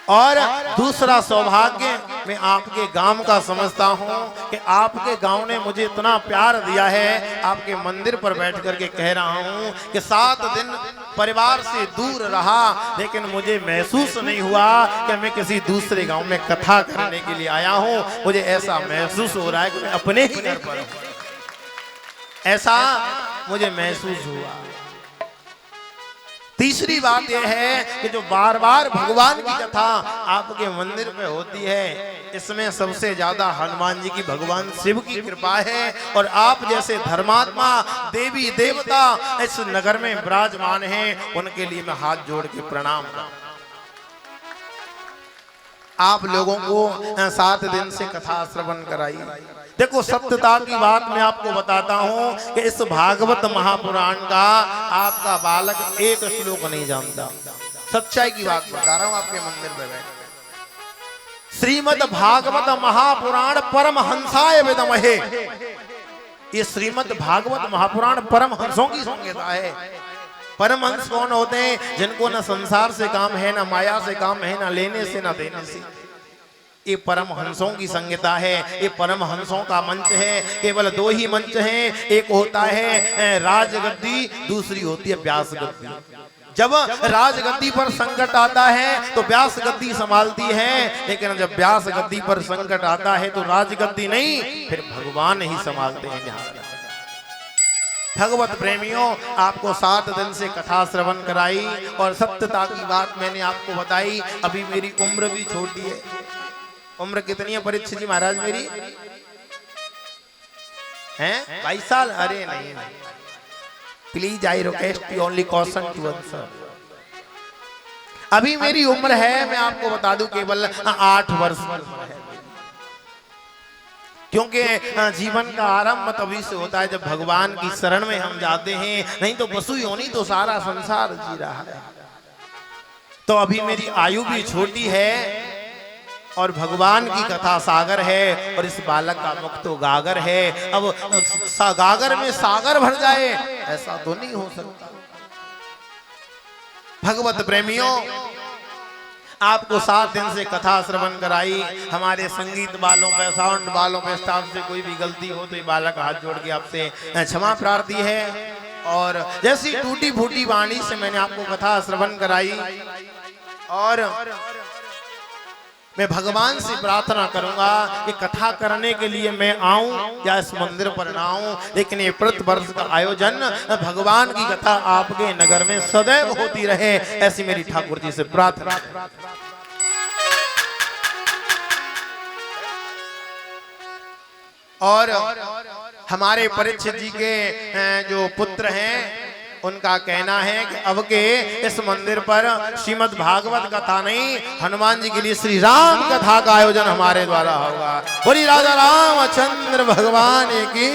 और दूसरा सौभाग्य मैं आपके गांव का समझता हूं कि आपके गांव ने मुझे इतना प्यार दिया है। आपके मंदिर पर बैठ करके कह रहा हूं कि 7 दिन परिवार से दूर रहा, लेकिन मुझे महसूस नहीं हुआ कि मैं किसी दूसरे गांव में कथा करने के लिए आया हूं। मुझे ऐसा महसूस हो रहा है कि मैं अपने ही घर पर हूं, ऐसा मुझे महसूस हुआ। तीसरी बात यह है कि जो बार बार भगवान की कथा आपके मंदिर में होती है, इसमें सबसे ज्यादा हनुमान जी की, भगवान शिव की कृपा है। और आप जैसे धर्मात्मा देवी देवता इस नगर में विराजमान हैं, उनके लिए मैं हाथ जोड़ के प्रणाम करता हूं। आप लोगों को 7 दिन से कथा श्रवण कराई। देखो, सत्यता की बात मैं आपको बताता हूं कि इस भागवत महापुराण का आपका बालक एक श्लोक नहीं जानता। सच्चाई की बात बता रहा हूं आपके मंदिर पे बैठ। श्रीमद् भागवत महापुराण परमहंसाय विद्महे। ये श्रीमद् भागवत महापुराण परमहंसों की संहिता है। परमहंस कौन होते हैं? जिनको न संसार से काम है, न माया से काम है, न लेने से न देने से। ये परमहंसों की संहिता है, ये परमहंसों का मंच है। केवल 2 ही मंच हैं, एक होता है राजगद्दी, दूसरी होती है व्यास गद्दी। जब राजगद्दी पर संकट आता है तो व्यास गद्दी संभालती है, लेकिन जब व्यास गद्दी पर संकट आता है तो राजगद्दी नहीं, फिर भगवान ही संभालते हैं। भगवत प्रेमियों, आपको 7 दिन से कथा श्रवण कराई और सत्यता की बात मैंने आपको बताई। अभी मेरी उम्र भी छोटी है। उम्र कितनी है परीक्षित जी महाराज मेरी? हैं 22 साल? अरे नहीं, please I request you only caution to answer. अभी मेरी उम्र है, मैं आपको बता दूं, केवल 8 वर्ष की उम्र है। क्योंकि जीवन का आरंभ तभी से होता है जब भगवान की शरण में हम जाते हैं, नहीं तो बसु योनि तो सारा संसार जी रहा है। तो अभी मेरी आयु भी छोटी है और भगवान की कथा सागर है, और इस बालक का मुख तो गागर है। अब गागर में सागर भर जाए, ऐसा तो नहीं हो सकता। भगवत प्रेमियों, आपको 7 दिन से कथा श्रवण कराई। हमारे संगीत वालों पे, साउंड वालों पे, स्टाफ से कोई भी गलती हो तो ये बालक हाथ जोड़ के आपसे क्षमा प्रार्थी है। और जैसी टूटी फूटी वाणी से मैंने आपको कथा श्रवण कराई, और मैं भगवान से प्रार्थना करूंगा कि कथा करने के लिए मैं आऊं या इस मंदिर पर ना आऊं, लेकिन ये प्रतिवर्ष का आयोजन भगवान की कथा आपके नगर में सदैव होती रहे, ऐसी मेरी ठाकुर जी से प्रार्थना। और हमारे परीक्षित जी के जो पुत्र हैं, उनका कहना है कि अब के इस मंदिर पर श्रीमद् भागवत कथा नहीं, हनुमान जी के लिए श्री राम कथा का आयोजन हमारे द्वारा होगा। बोली राजा रामचंद्र भगवान की।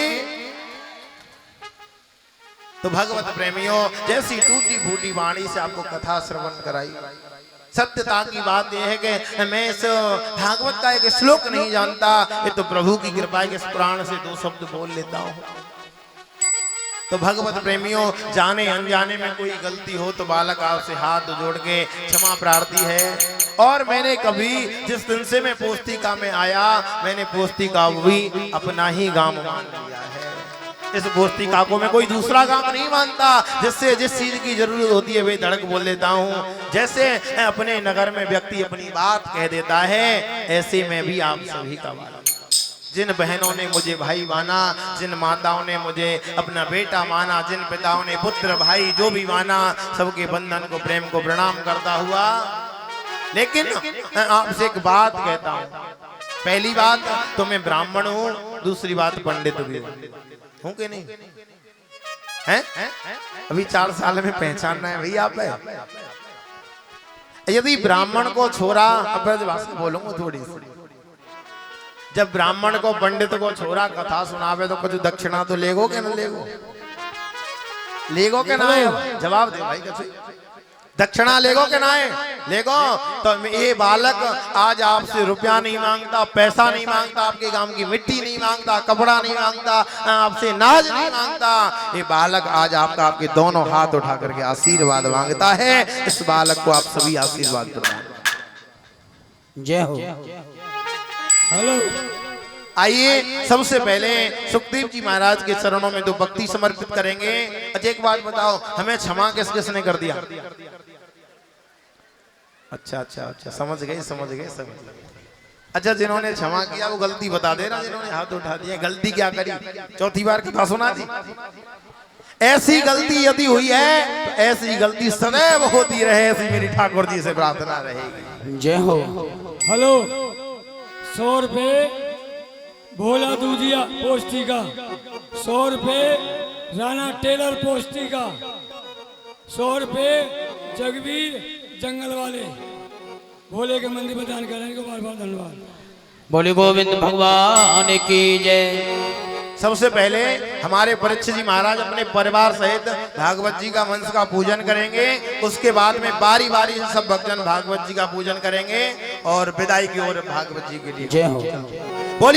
तो भगवत प्रेमियों, जैसी टूटी फूटी वाणी से आपको कथा श्रवण कराई, सत्यता की बात यह है कि मैं इस भागवत का एक श्लोक नहीं जानता, ये तो प्रभु की कृपा है कि इस पुराण से 2 शब्द बोल लेता हूँ। तो भगवत प्रेमियों, जाने अनजाने में कोई गलती हो तो बालक आपसे हाथ जोड़ के क्षमा प्रार्थी है। और मैंने कभी, जिस दिन से मैं पोस्तिका में आया, मैंने पोस्तिका भी अपना ही गांव मान लिया है। इस पोस्तिका को मैं कोई दूसरा काम नहीं मानता। जिससे जिस चीज की जरूरत होती है वे धड़क बोल देता हूँ। जैसे अपने नगर में व्यक्ति अपनी बात कह देता है, ऐसे में भी आप सभी का वाला। जिन बहनों ने मुझे भाई माना, जिन माताओं ने मुझे अपना बेटा माना, जिन पिताओं ने पुत्र भाई जो भी माना, सबके बंधन को, प्रेम को प्रणाम करता हुआ। लेकिन आपसे एक बात कहता हूँ। पहली बात तो मैं ब्राह्मण हूँ, दूसरी बात पंडित भी हूँ कि नहीं है? अभी 4 साल में पहचानना है भैया आप है। यदि ब्राह्मण को छोरा, अब भाषा बोलूंगा थोड़ी सी, जब ब्राह्मण को पंडित को छोरा कथा सुनावे तो कुछ दक्षिणा तो लेगो के न लेगो? लेगो के ना? जवाब दे भाई, कैसे दक्षिणा लेगो के ना? लेगो। तो ये बालक आज आपसे रुपया नहीं मांगता, पैसा नहीं मांगता, आपके गांव की मिट्टी नहीं मांगता, कपड़ा नहीं मांगता, आपसे नाज नहीं मांगता। ये बालक आज आपका, आपके दोनों हाथ उठा करके आशीर्वाद मांगता है। इस बालक को आप सभी आशीर्वाद प्रदान। जय हो। हेलो, आइए सबसे पहले सुखदेव जी महाराज के चरणों में दो भक्ति समर्पित करेंगे। अच्छा एक बात बताओ, हमें क्षमा किस किसने कर दिया? अच्छा अच्छा अच्छा, समझ गए समझ गए समझ गए। अच्छा जिन्होंने क्षमा किया वो गलती बता देना, जिन्होंने हाथ उठा दिया गलती क्या करी? चौथी बार कथा सुना दी। ऐसी गलती यदि हुई है तो ऐसी गलती सदैव होती रहे, ऐसी मेरी ठाकुर जी से प्रार्थना रहेगी। जय हो। हेलो, 100 रुपये भोला दूधिया पोस्टी का, 100 रुपये राणा टेलर पोस्टी का, 100 रुपये जगवीर जंगल वाले भोले के मंदिर में दान करने को बार बार धन्यवाद। बोले गोविंद भगवान की जय। सबसे पहले हमारे परीक्षित जी महाराज अपने परिवार सहित भागवत जी का वंश का पूजन करेंगे। उसके बाद में बारी बारी से सब भक्तजन भागवत जी का पूजन करेंगे और विदाई की ओर भागवत जी के लिए। जय हो।